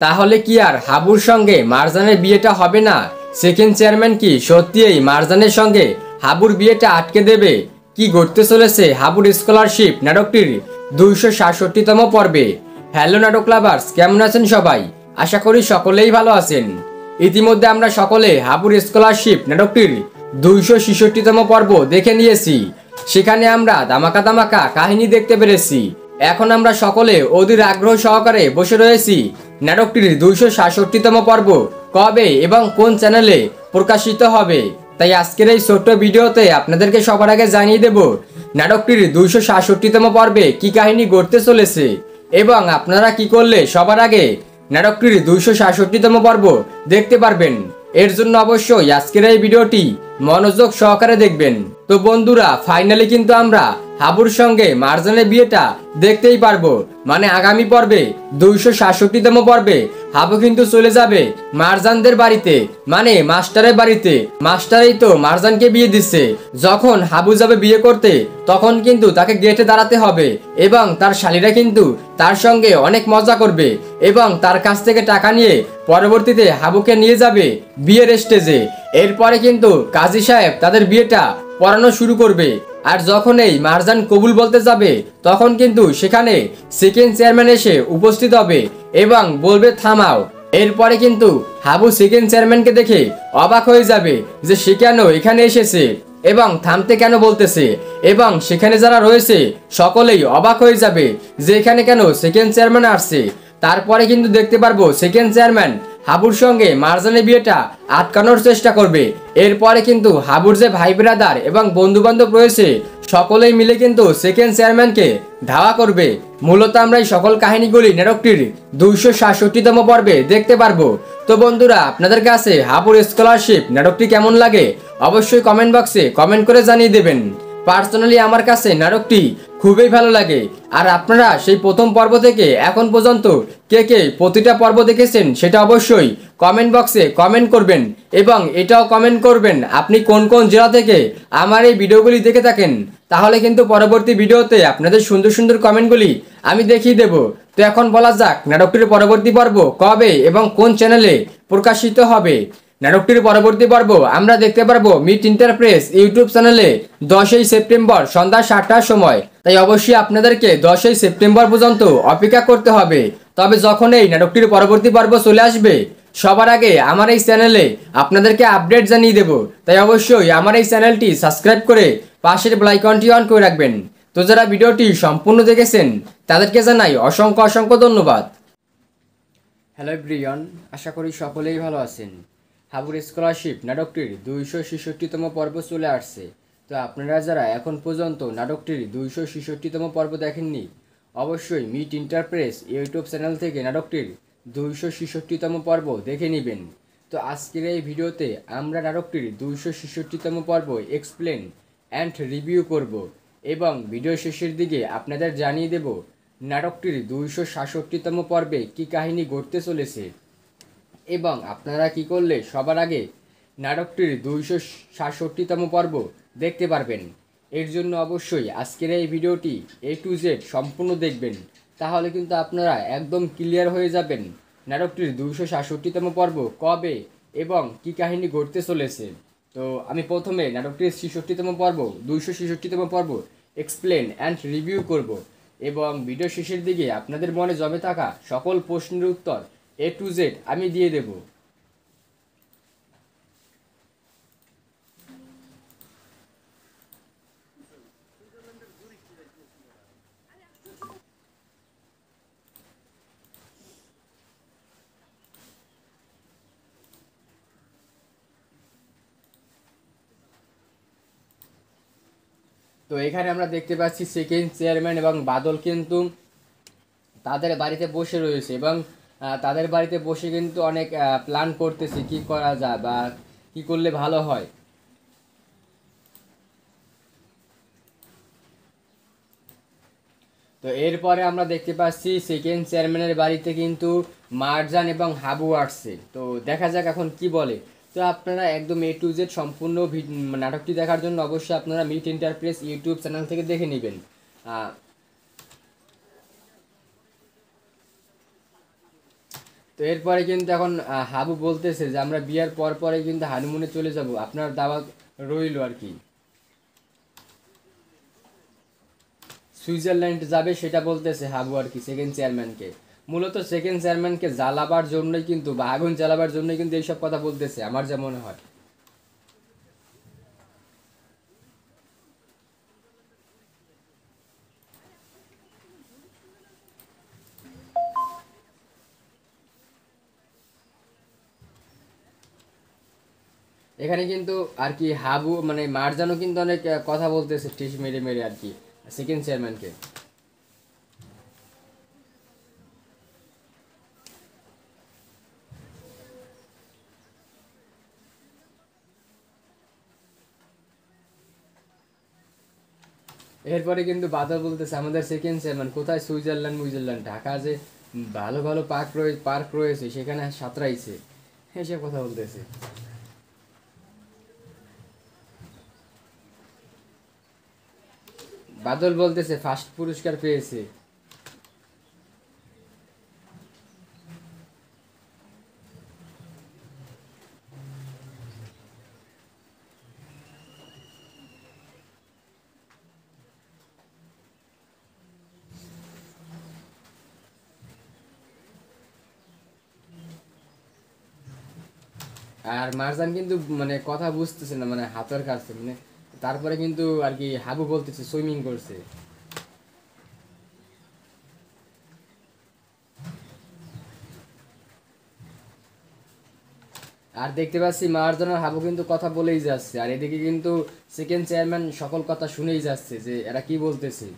তাহলে কি আর হাবুর সঙ্গে মারজানের বিয়েটা হবে না? সেকেন্ড চেয়ারম্যান কি সত্যিই মারজানের সঙ্গে হাবুর বিয়েটা আটকে দেবে? কি ঘটতে চলেছে হাবুর স্কলারশিপ নাটকটির 267তম পর্বে? হ্যালো নাটক লাভার্স, কেমন আছেন সবাই? আশা করি সকলেই ভালো আছেন। ইতিমধ্যে আমরা সকলে হাবুর স্কলারশিপ নাটকটির 266তম পর্ব দেখে নিয়েছি। সেখানে আমরা ধামাকা ধামাকা কাহিনী দেখতে পেরেছি। এখন আমরা সকলে অধীর আগ্রহ সহকারে বসে রয়েছি নাটকটির 267তম পর্ব কবে এবং কোন চ্যানেলে প্রকাশিত হবে। তাই আজকের এই ছোট্ট ভিডিওতে আপনাদেরকে সবার আগে জানিয়ে দেব নাটকটির 267তম পর্বে কি কাহিনী ঘটতে চলেছে এবং আপনারা কি করলে সবার আগে নাটকটির 267তম পর্ব দেখতে পারবেন। এর জন্য অবশ্যই আজকের এই ভিডিওটি মনোযোগ সহকারে দেখবেন। তো বন্ধুরা, ফাইনালি কিন্তু আমরা হাবুর সঙ্গে মারজানের বিয়েটা দেখতেই পারবো। মানে আগামী পর্বে 267তম পর্বে হাবু কিন্তু চলে যাবে মারজানদের বাড়িতে, মানে মাস্টারের বাড়িতে। মাস্টারই তো মারজানকে বিয়ে দিচ্ছে। যখন হাবু যাবে বিয়ে করতে তখন কিন্তু তাকে গেটে দাঁড়াতে হবে এবং তার শালীরা কিন্তু তার সঙ্গে অনেক মজা করবে এবং তার কাছ থেকে টাকা নিয়ে পরবর্তীতে হাবুকে নিয়ে যাবে বিয়ের স্টেজে। এরপরে কিন্তু কাজী সাহেব তাদের বিয়েটা পড়ানো শুরু করবে। আর যখন এই মারজান কবুল বলতে যাবে তখন কিন্তু সেখানে সেকেন্ড চেয়ারম্যান এসে উপস্থিত হবে এবং বলবে থামাও। এরপরে কিন্তু হাবু সেকেন্ড চেয়ারম্যানকে দেখে অবাক হয়ে যাবে যে সে কেন এখানে এসেছে এবং থামতে কেন বলতেছে, এবং সেখানে যারা রয়েছে সকলেই অবাক হয়ে যাবে যে এখানে কেন সেকেন্ড চেয়ারম্যান আসছে। তারপরে কিন্তু দেখতে পারবো সেকেন্ড চেয়ারম্যান হাবুর সঙ্গে মারজানের বিয়েটা আটকানোর চেষ্টা করবে। এরপরে কিন্তু হাবুর যে ভাই ব্রাদার এবং বন্ধু বান্ধব রয়েছে সকলেই মিলে কিন্তু সেকেন্ড চেয়ারম্যানকে ধাওয়া করবে। মূলত আমরা এই সকল কাহিনীগুলি নাটকটির 267তম পর্বে দেখতে পারবো। তো বন্ধুরা, আপনাদের কাছে হাবুর স্কলারশিপ নাটকটি কেমন লাগে অবশ্যই কমেন্ট বক্সে কমেন্ট করে জানিয়ে দেবেন। পার্সোনালি আমার কাছে নাটকটি খুবই ভালো লাগে। আর আপনারা সেই প্রথম পর্ব থেকে এখন পর্যন্ত কে কে প্রতিটা পর্ব দেখেছেন সেটা অবশ্যই কমেন্ট বক্সে কমেন্ট করবেন এবং এটাও কমেন্ট করবেন আপনি কোন কোন জেলা থেকে আমার এই ভিডিওগুলি দেখে থাকেন। তাহলে কিন্তু পরবর্তী ভিডিওতে আপনাদের সুন্দর সুন্দর কমেন্টগুলি আমি দেখিয়ে দেব। তো এখন বলা যাক নাটকটির পরবর্তী পর্ব কবে এবং কোন চ্যানেলে প্রকাশিত হবে। নাটকটির পরবর্তী পর্ব আমরা দেখতে পারবো মিট ইন্টারপ্রেস ইউটিউব চ্যানেলে 10ই সেপ্টেম্বর সন্ধ্যা 7টার সময়। তাই অবশ্যই আপনাদেরকে 10ই সেপ্টেম্বর পর্যন্ত অপেক্ষা করতে হবে। তবে যখন এই নাটকটির পরবর্তী পর্ব চলে আসবে সবার আগে আমার এই চ্যানেলে আপনাদেরকে আপডেট জানিয়ে দেব। তাই অবশ্যই আমার এই চ্যানেলটি সাবস্ক্রাইব করে পাশের বেল আইকনটি অন করে রাখবেন। তো যারা ভিডিওটি সম্পূর্ণ দেখেছেন তাদেরকে জানাই অসংখ্য অসংখ্য ধন্যবাদ। হ্যালো এভরিওয়ান, আশা করি সকলেই ভালো আছেন। হাবুর স্কলারশিপ নাটকটির 266তম পর্ব চলে আসছে। তো আপনারা যারা এখন পর্যন্ত নাটকটির 266তম পর্ব দেখেননি অবশ্যই মিট ইন্টারপ্রেস ইউটিউব চ্যানেল থেকে নাটকটির 266তম পর্ব দেখে নেবেন। তো আজকের এই ভিডিওতে আমরা নাটকটির 266তম পর্ব এক্সপ্লেন অ্যান্ড রিভিউ করব এবং ভিডিও শেষের দিকে আপনাদের জানিয়ে দেব নাটকটির 267তম পর্বে কী কাহিনী ঘটতে চলেছে এবং আপনারা কি করলে সবার আগে নাটকটির 267তম পর্ব দেখতে পারবেন। এর জন্য অবশ্যই আজকের এই ভিডিওটি A to Z সম্পূর্ণ দেখবেন। তাহলে কিন্তু আপনারা একদম ক্লিয়ার হয়ে যাবেন নাটকটির 267তম পর্ব কবে এবং কি কাহিনী ঘটতে চলেছে। তো আমি প্রথমে নাটকটির 66তম পর্ব 266তম পর্ব এক্সপ্লেন অ্যান্ড রিভিউ করব এবং ভিডিও শেষের দিকে আপনাদের মনে জমে থাকা সকল প্রশ্নের উত্তর A to Z আমি দিয়ে দেব। তো এখানে আমরা দেখতে পাচ্ছি সেকেন্ড চেয়ারম্যান এবং বাদল কিন্তু তাদের বাড়িতে বসে রয়েছে এবং তাদের বাড়িতে বসে কিন্তু অনেক প্ল্যান করতেছে কি করা যায় বা কি করলে ভালো হয়। তো এরপরে আমরা দেখতে পাচ্ছি সেকেন্ড চেয়ারম্যানের বাড়িতে কিন্তু মারজান এবং হাবু আসছে। তো দেখা যাক এখন কি বলে। তো আপনারা একদম A to Z সম্পূর্ণ নাটকটি দেখার জন্য অবশ্যই আপনারা মিট ইন্টারপ্রেস ইউটিউব চ্যানেল থেকে দেখে নেবেন। তো এরপরে কিন্তু এখন হাবু বলতেছে যে আমরা বিয়ার পর পরে কিন্তু হানিমুনে চলে যাব, আপনার দাওয়াত রইলো আর কি। সুইজারল্যান্ড যাবে সেটা বলতেছে হাবু আর কি সেকেন্ড চেয়ারম্যানকে। মূলত সেকেন্ড চেয়ারম্যানকে জ্বালাবার জন্যই কিন্তু বা আগুন জ্বালাবার জন্যই কিন্তু এইসব কথা বলতেছে আমার যা মনে হয়। এখানে কিন্তু আর কি হাবু মানে মারজানও কিন্তু অনেক কথা বলতেছে টিস মেরে মেরে আর কি সেকেন্ড চেয়ারম্যানকে। এরপরে কিন্তু বাদল বলতেছে আমাদের সেকেন্ড চেয়ারম্যান কোথায় সুইজারল্যান্ড মুইজারল্যান্ড, ঢাকা যে ভালো ভালো পার্ক রয়েছে সেখানে সাঁতরাইছে, এসব কথা বলতেছে। বাদল বলতেছে ফার্স্ট পুরস্কার পেয়েছে। আর মারজান কিন্তু মানে কথা বুঝতেছে না, মানে হাতের কাছে মানে। তারপরে কিন্তু আর কি হাবু বলতেছে সুইমিং করছে। আর দেখতে পাচ্ছি মারজান আর হাবু কিন্তু কথা বলেই যাচ্ছে, আর এদিকে কিন্তু সেকেন্ড চেয়ারম্যান সকল কথা শুনেই যাচ্ছে যে এরা কি বলতেছে।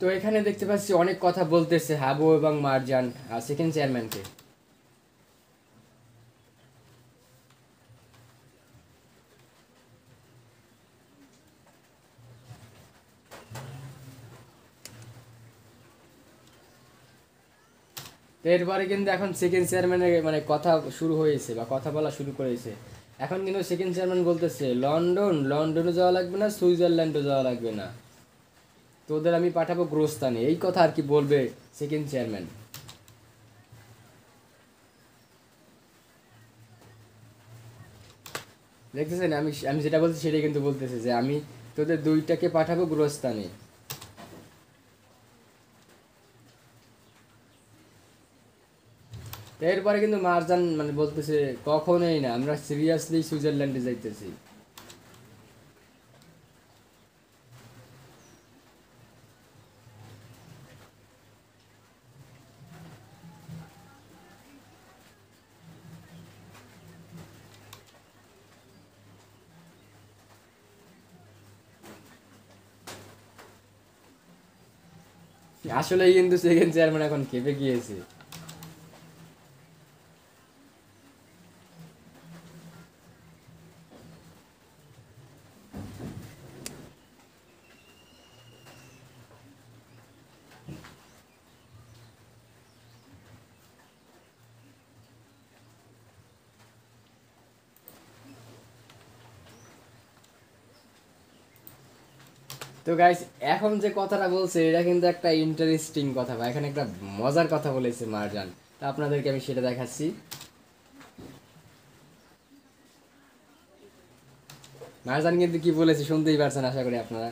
তো এখানে দেখতে পাচ্ছি অনেক কথা বলতেছে হাবু এবং মারজান সেকেন্ড চেয়ারম্যানকে। তো এরপরে কিন্তু এখন সেকেন্ড চেয়ারম্যানের মানে কথা শুরু হয়েছে বা কথা বলা শুরু করেছে। এখন কিন্তু সেকেন্ড চেয়ারম্যান বলতেছে লন্ডনে যাওয়া লাগবে না, সুইজারল্যান্ডও যাওয়া লাগবে না, তোদের আমি পাঠাবো গ্রস্তানে, এই কথা আর কি বলবে সেকেন্ড চেয়ারম্যান। দেখতেছেন আমি আমি যেটা বলছি সেটাই কিন্তু বলতেছে যে আমি তোদের দুইটাকে পাঠাবো গ্রস্তানে। তো এরপরে কিন্তু মারজান মানে বলতেছে কখনোই না, আমরা সিরিয়াসলি সুইজারল্যান্ডে যাইতেছি। আসলেই কিন্তু সেকেন্ড চেয়ারম্যান এখন খেপে গিয়েছে। তো গাইস এখন যে কথাটা বলছে এটা কিন্তু একটা ইন্টারেস্টিং কথা, বা এখানে একটা মজার কথা বলেছে মারজান, তা আপনাদেরকে আমি সেটা দেখাচ্ছি। মারজান কিন্তু কি বলেছে শুনতেই পারছেন আশা করি আপনারা।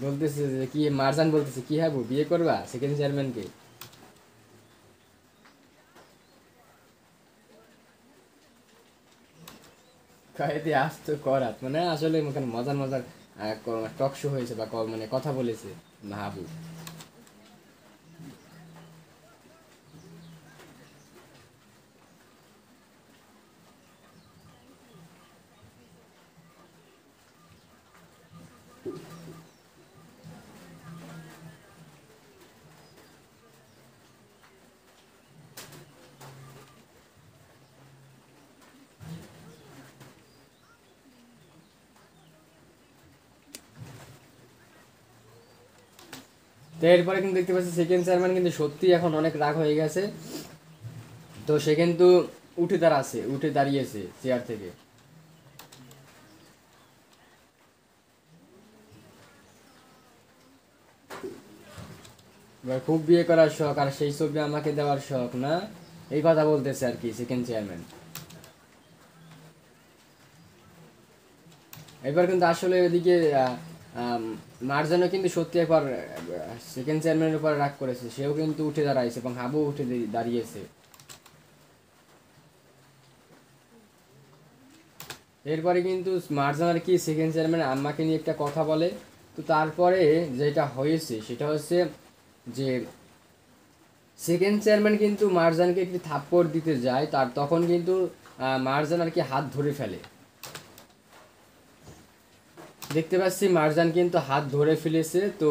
বলতেছে যে কি, মারজান বলতেছে কি হাবু বিয়ে করবা সেকেন্ড চেয়ারম্যানকে। কয়েদি আসতো করাত মানে আসলে ওখানে মজার মজার টক শো হয়েছে বা মানে কথা বলেছে হাবু। তো এরপরে কিন্তু দেখতে পাচ্ছি সেকেন্ড চেয়ারম্যান কিন্তু সত্যি এখন অনেক রাগ হয়ে গেছে। তো সে কিন্তু উঠে দাঁড়িয়েছে চেয়ার থেকে। এবার খুব বিয়ে করার শখ, আর সেই ছবি আমাকে দেওয়ার শখ না, এই কথা বলতেছে আর কি সেকেন্ড চেয়ারম্যান। এবার কিন্তু আসলে ওদিকে মার্জানও কিন্তু সত্যি একবার সেকেন্ড চেয়ারম্যানের উপর রাগ করেছে, সেও কিন্তু উঠে দাঁড়াইছে এবং হাবু উঠে দাঁড়িয়েছে। এরপরে কিন্তু মার্জান আর কি সেকেন্ড চেয়ারম্যান আম্মাকে নিয়ে একটা কথা বলে। তো তারপরে যেটা হয়েছে সেটা হচ্ছে যে সেকেন্ড চেয়ারম্যান কিন্তু মার্জানকে একটি থাপ্পড় দিতে যায়, তার তখন কিন্তু মার্জান আর কি হাত ধরে ফেলে। দেখতে পাচ্ছি মার্জান কিন্তু হাত ধরে ফেলেছে। তো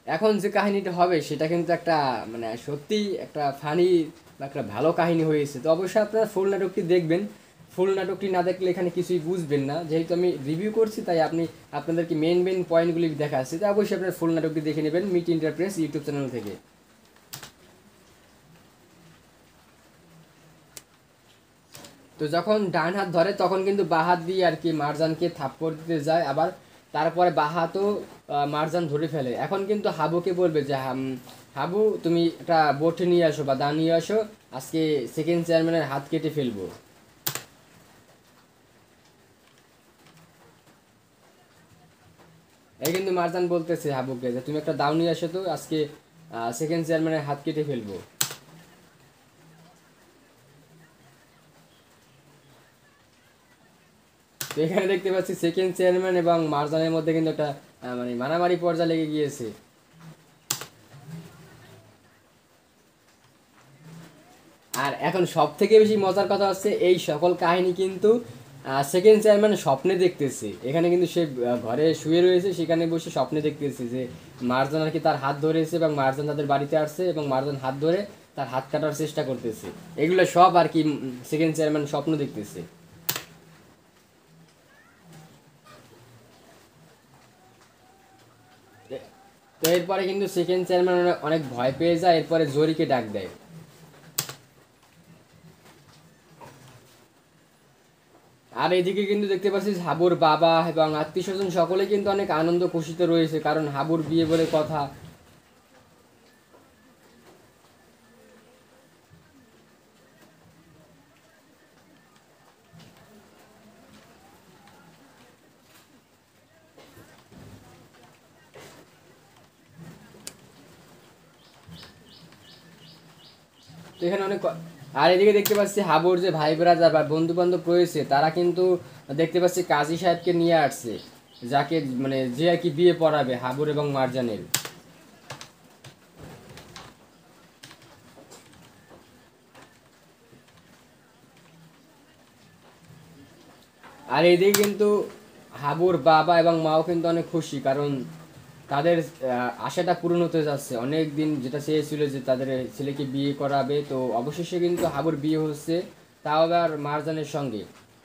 এখন যে কাহিনীটা হবে সেটা কিন্তু একটা মানে সত্যি একটা ফানি বা একটা ভালো কাহিনী হয়েছে। তো অবশ্যই আপনারা ফুল নাটকটি দেখবেন। ফুল নাটকটি না দেখলে এখানে কিছুই বুঝবেন না, যেহেতু আমি রিভিউ করছি তাই আপনাদেরকে মেন পয়েন্টগুলি দেখাচ্ছি। তো অবশ্যই আপনারা ফুল নাটকটি দেখে নেবেন মিট ইন্টারপ্রেস ইউটিউব চ্যানেল থেকে। তো যখন ডান হাত ধরে তখন কিন্তু বাঁ হাত দিয়ে আর কি মারজানকে থাপ্পড় দিতে যায়, আবার তারপরে বাঁ হাতও মারজান ধরে ফেলে। এখন কিন্তু হাবুকে বলবে যে হাবু তুমি একটা বটি নিয়ে আসো বা দা নিয়ে আসো, আজকে সেকেন্ড চেয়ারম্যানের হাত কেটে ফেলবো। এই কিন্তু মারজান বলতেছে হাবুকে যে তুমি একটা দাও নিয়ে আসো, তো আজকে সেকেন্ড চেয়ারম্যানের হাত কেটে ফেলবো। তো এখানে দেখতে পাচ্ছি সেকেন্ড চেয়ারম্যান এবং মারজানের মধ্যে কিন্তু একটা মানে মারামারি পর্যায়ে লেগে গিয়েছে। আর এখন সব থেকে বেশি মজার কথা হচ্ছে এই সকল কাহিনী কিন্তু সেকেন্ড চেয়ারম্যান স্বপ্নে দেখতেছে। এখানে কিন্তু সে ঘরে শুয়ে রয়েছে, সেখানে বসে স্বপ্নে দেখতেছে যে মারজান আর কি তার হাত ধরেছে এবং মারজান তাদের বাড়িতে আসছে এবং মারজান হাত ধরে তার হাত কাটার চেষ্টা করতেছে। এগুলো সব আর কি সেকেন্ড চেয়ারম্যান স্বপ্ন দেখতেছে। তো এরপরে কিন্তু সেকেন্ড চেয়ারম্যান অনেক ভয় পেয়ে যায়, এরপরে জরিকে ডাক দেয়। আর এদিকে কিন্তু দেখতে পাচ্ছি হাবুর বাবা এবং আত্মীয় স্বজন সকলে কিন্তু অনেক আনন্দ খুশিতে রয়েছে, কারণ হাবুর বিয়ে বলে কথা। তো এখানে আর এদিকে দেখতে পাচ্ছি হাবুর যে ভাই ব্রাদার বা বন্ধু বান্ধব রয়েছে তারা কিন্তু দেখতে পাচ্ছি কাজী সাহেবকে নিয়ে আসছে, যাকে মানে যে আর কি বিয়ে পড়াবে হাবুর এবং মারজানের। আর এদিকে কিন্তু হাবুর বাবা এবং মাও কিন্তু অনেক খুশি, কারণ তাদের আশাটা পূরণ হতে যাচ্ছে। অনেক দিন যেটা চেয়েছিল যে তাদের ছেলেকে বিয়ে করাবে, তো অবশেষে কিন্তু হাবুর বিয়ে হচ্ছে, তাও আবার মারজানের সঙ্গে।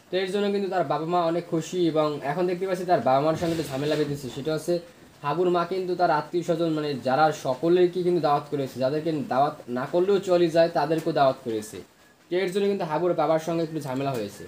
তো এর জন্য কিন্তু তার বাবা মা অনেক খুশি। এবং এখন দেখতে পাচ্ছি তার বাবা মার সঙ্গে একটা ঝামেলা বেঁধেছে, সেটা হচ্ছে হাবুর মা কিন্তু তার আত্মীয় স্বজন মানে যারা সকলেরকে কিন্তু দাওয়াত করেছে, যাদেরকে দাওয়াত না করলেও চলে যায় তাদেরকেও দাওয়াত করেছে। তো এর জন্য কিন্তু হাবুর বাবার সঙ্গে একটু ঝামেলা হয়েছে।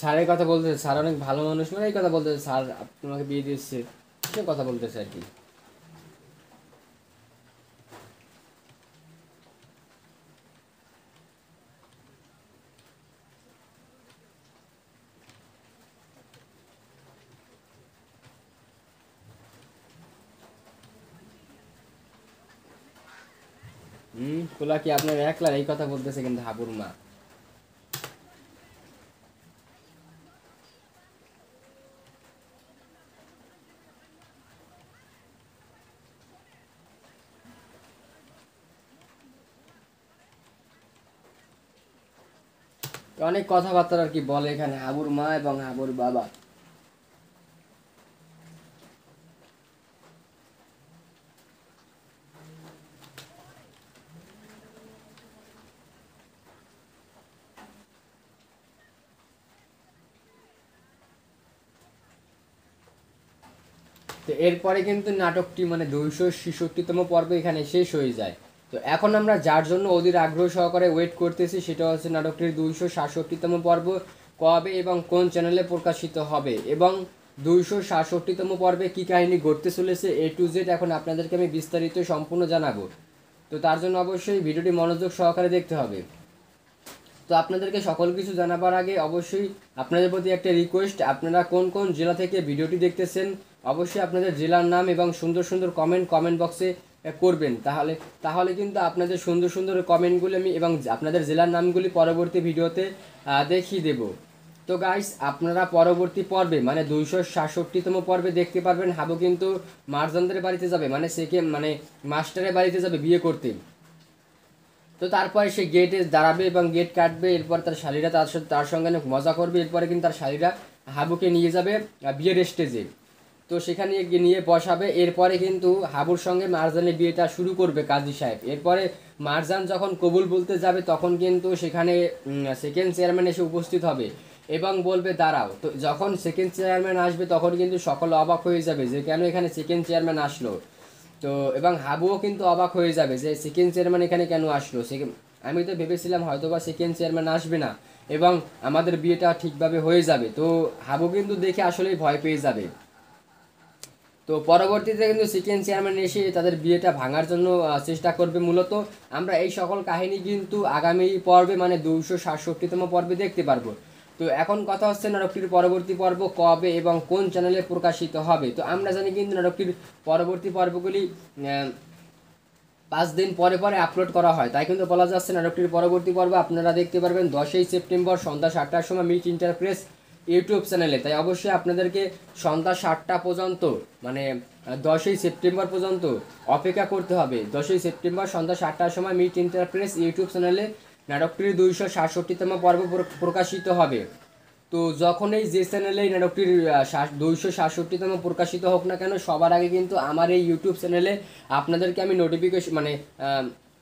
স্যারের কথা বলতেছে, স্যার অনেক ভালো মানুষ, মানে এই কথা বলতেছে স্যার তোমাকে বিয়ে দিচ্ছে, সে কথা বলতেছে আর কি। পোলা কি আপনার একলার এই কথা বলতেছে কিন্তু হাবুর মা। অনেক কথাবার্তা আর কি বলে এখানে হাবুর মা এবং হাবুর বাবা। তো এরপরে কিন্তু নাটকটি মানে 266তম পর্ব এখানে শেষ হয়ে যায়। তো এখন আমরা যার জন্য অধীর আগ্রহ সহকারে ওয়েট করতেছি সেটা হচ্ছে নাটকটির 267তম পর্ব কবে এবং কোন চ্যানেলে প্রকাশিত হবে, এবং 267তম পর্বে কী কাহিনী ঘটতে চলেছে A to Z এখন আপনাদেরকে আমি বিস্তারিত সম্পূর্ণ জানাবো। তো তার জন্য অবশ্যই ভিডিওটি মনোযোগ সহকারে দেখতে হবে। তো আপনাদেরকে সকল কিছু জানাবার আগে অবশ্যই আপনাদের প্রতি একটা রিকোয়েস্ট, আপনারা কোন কোন জেলা থেকে ভিডিওটি দেখতেছেন অবশ্যই আপনাদের জেলার নাম এবং সুন্দর সুন্দর কমেন্ট বক্সে করবেন। তাহলে কিন্তু আপনাদের সুন্দর সুন্দর কমেন্টগুলি আমি এবং আপনাদের জেলার নামগুলি পরবর্তী ভিডিওতে দেখিয়ে দেব। তো গাইস, আপনারা পরবর্তী পর্বে মানে 267তম পর্বে দেখতে পারবেন হাবু কিন্তু মারজানদের বাড়িতে যাবে, মানে মাস্টারের বাড়িতে যাবে বিয়ে করতে। তো তারপরে সে গেটে দাঁড়াবে এবং গেট কাটবে, এরপর তার শালীরা তার সঙ্গে অনেক মজা করবে, এরপরে কিন্তু তার শালীরা হাবুকে নিয়ে যাবে বিয়ের স্টেজে। তো সেখানে নিয়ে বসাবে, এরপরে কিন্তু হাবুর সঙ্গে মারজানের বিয়েটা শুরু করবে কাজী সাহেব। এরপরে মারজান যখন কবুল বলতে যাবে তখন কিন্তু সেখানে সেকেন্ড চেয়ারম্যান এসে উপস্থিত হবে এবং বলবে দাঁড়াও। তো যখন সেকেন্ড চেয়ারম্যান আসবে তখন কিন্তু সকলে অবাক হয়ে যাবে যে কেন এখানে সেকেন্ড চেয়ারম্যান আসলো। তো এবং হাবুও কিন্তু অবাক হয়ে যাবে যে সেকেন্ড চেয়ারম্যান এখানে কেন আসলো। আমি তো ভেবেছিলাম হয়তোবা সেকেন্ড চেয়ারম্যান আসবে না এবং আমাদের বিয়েটা ঠিকভাবে হয়ে যাবে। তো হাবু কিন্তু দেখে আসলেই ভয় পেয়ে যাবে। তো পরবর্তীতে কিন্তু সেকেন্ড চেয়ারম্যান এসে তাদের বিয়েটা ভাঙার জন্য চেষ্টা করবে। মূলত আমরা এই সকল কাহিনী কিন্তু আগামী পর্বে মানে 267তম পর্বে দেখতে পারবো। তো এখন কথা হচ্ছে নাটকটির পরবর্তী পর্ব কবে এবং কোন চ্যানেলে প্রকাশিত হবে। তো আমরা জানি কিন্তু নাটকটির পরবর্তী পর্বগুলি 5 দিন পরে পরে আপলোড করা হয়, তাই কিন্তু বলা যাচ্ছে নাটকটির পরবর্তী পর্ব আপনারা দেখতে পারবেন 10ই সেপ্টেম্বর সন্ধ্যা 7টার সময় মিট ইন্টারপ্রেস ইউটিউব চ্যানেলে। তাই অবশ্যই আপনাদেরকে সন্ধ্যা 7টা পর্যন্ত মানে 10ই সেপ্টেম্বর পর্যন্ত অপেক্ষা করতে হবে। 10ই সেপ্টেম্বর সন্ধ্যা 7টার সময় মিট ইন্টারপ্রেস ইউটিউব চ্যানেলে নাটকটির 267তম পর্ব প্রকাশিত হবে। তো যখনই যে চ্যানেলেই নাটকটির 267তম প্রকাশিত হোক না কেন সবার আগে কিন্তু আমার এই ইউটিউব চ্যানেলে আপনাদেরকে আমি নোটিফিকেশন মানে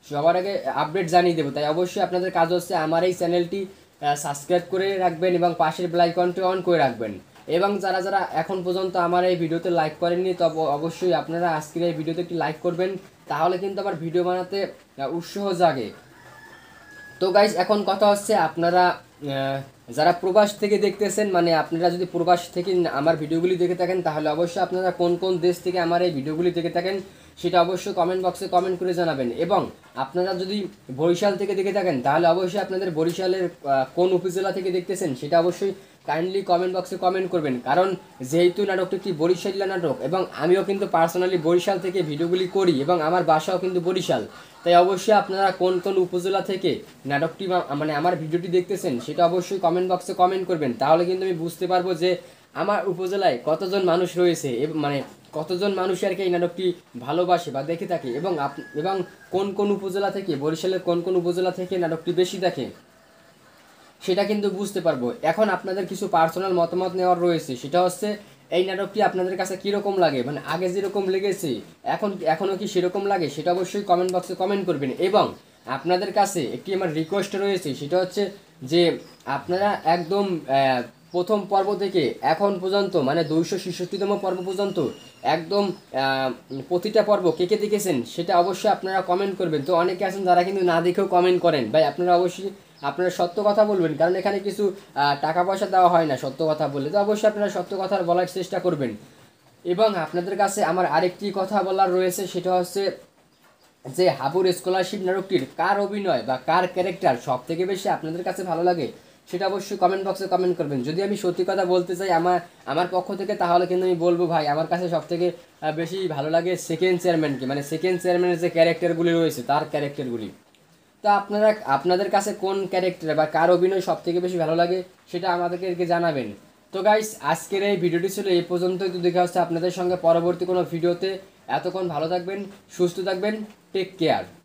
সবার আগে আপডেট জানিয়ে দেবো। তাই অবশ্যই আপনাদের কাজ হচ্ছে আমার এই চ্যানেলটি সাবস্ক্রাইব করে রাখবেন এবং পাশের বেল আইকনটি অন করে রাখবেন। এবং যারা যারা এখন পর্যন্ত আমার এই ভিডিওতে লাইক করেননি তবে অবশ্যই আপনারা আজকের এই ভিডিওতে একটি লাইক করবেন, তাহলে কিন্তু আবার ভিডিও বানাতে উৎসাহ জাগে। তো গাইজ, এখন কথা হচ্ছে আপনারা যারা প্রবাস থেকে দেখতেছেন মানে আপনারা যদি প্রবাস থেকে আমার ভিডিওগুলি দেখে থাকেন তাহলে অবশ্যই আপনারা কোন কোন দেশ থেকে আমার এই ভিডিওগুলি দেখে থাকেন সেটা অবশ্যই কমেন্ট বক্সে কমেন্ট করে জানাবেন। এবং আপনারা যদি বরিশাল থেকে দেখে থাকেন তাহলে অবশ্যই আপনাদের বরিশালের কোন উপজেলা থেকে দেখতেছেন সেটা অবশ্যই কাইন্ডলি কমেন্ট বক্সে কমেন্ট করবেন। কারণ যেহেতু নাটকটি একটি বরিশালীয় নাটক এবং আমিও কিন্তু পার্সোনালি বরিশাল থেকে ভিডিওগুলি করি এবং আমার বাসাও কিন্তু বরিশাল, তাই অবশ্যই আপনারা কোন কোন উপজেলা থেকে নাটকটি মানে আমার ভিডিওটি দেখতেছেন সেটা অবশ্যই কমেন্ট বক্সে কমেন্ট করবেন। তাহলে কিন্তু আমি বুঝতে পারবো যে আমার উপজেলায় কতজন মানুষ রয়েছে মানে কতজন মানুষ আর কি এই নাটকটি ভালোবাসে বা দেখে থাকে এবং কোন কোন উপজেলা থেকে বরিশালের কোন কোন উপজেলা থেকে নাটকটি বেশি দেখে সেটা কিন্তু বুঝতে পারবো। এখন আপনাদের কিছু পার্সোনাল মতামত নেওয়ার রয়েছে, সেটা হচ্ছে এই নাটকটি আপনাদের কাছে কীরকম লাগে, মানে আগে যেরকম লেগেছে এখনও কি সেরকম লাগে সেটা অবশ্যই কমেন্ট বক্সে কমেন্ট করবেন। এবং আপনাদের কাছে একটি আমার রিকোয়েস্ট রয়েছে, সেটা হচ্ছে যে আপনারা একদম প্রথম পর্ব থেকে এখন পর্যন্ত মানে 266তম পর্ব পর্যন্ত একদম প্রতিটা পর্ব কে কে দেখেছেন সেটা অবশ্যই আপনারা কমেন্ট করবেন। তো অনেকে আছেন যারা কিন্তু না দেখেও কমেন্ট করেন, ভাই আপনারা অবশ্যই আপনারা সত্য কথা বলবেন, কারণ এখানে কিছু টাকা পয়সা দেওয়া হয় না সত্য কথা বললে। তো অবশ্যই আপনারা সত্য কথা বলার চেষ্টা করবেন। এবং আপনাদের কাছে আমার আরেকটি কথা বলার রয়েছে, সেটা হচ্ছে যে হাবুর স্কলারশিপ নাটকটির কার অভিনয় বা কার ক্যারেক্টার সব থেকে বেশি আপনাদের কাছে ভালো লাগে সেটা অবশ্যই কমেন্ট বক্সে কমেন্ট করবেন। যদি আমি সত্যি কথা বলতে চাই আমার পক্ষ থেকে তাহলে কিন্তু আমি বলবো ভাই আমার কাছে সব থেকে বেশি ভালো লাগে সেকেন্ড চেয়ারম্যানকে, মানে সেকেন্ড চেয়ারম্যানের যে ক্যারেক্টারগুলি রয়েছে তার ক্যারেক্টারগুলি। তো আপনাদের কাছে কোন ক্যারেক্টার বা কার অভিনয় সব থেকে বেশি ভালো লাগে সেটা আমাদেরকে জানাবেন। তো গাইস, আজকের এই ভিডিওটি ছিল এই পর্যন্তই। তো দেখা হচ্ছে আপনাদের সঙ্গে পরবর্তী কোনো ভিডিওতে। এতক্ষণ ভালো থাকবেন, সুস্থ থাকবেন, টেক কেয়ার।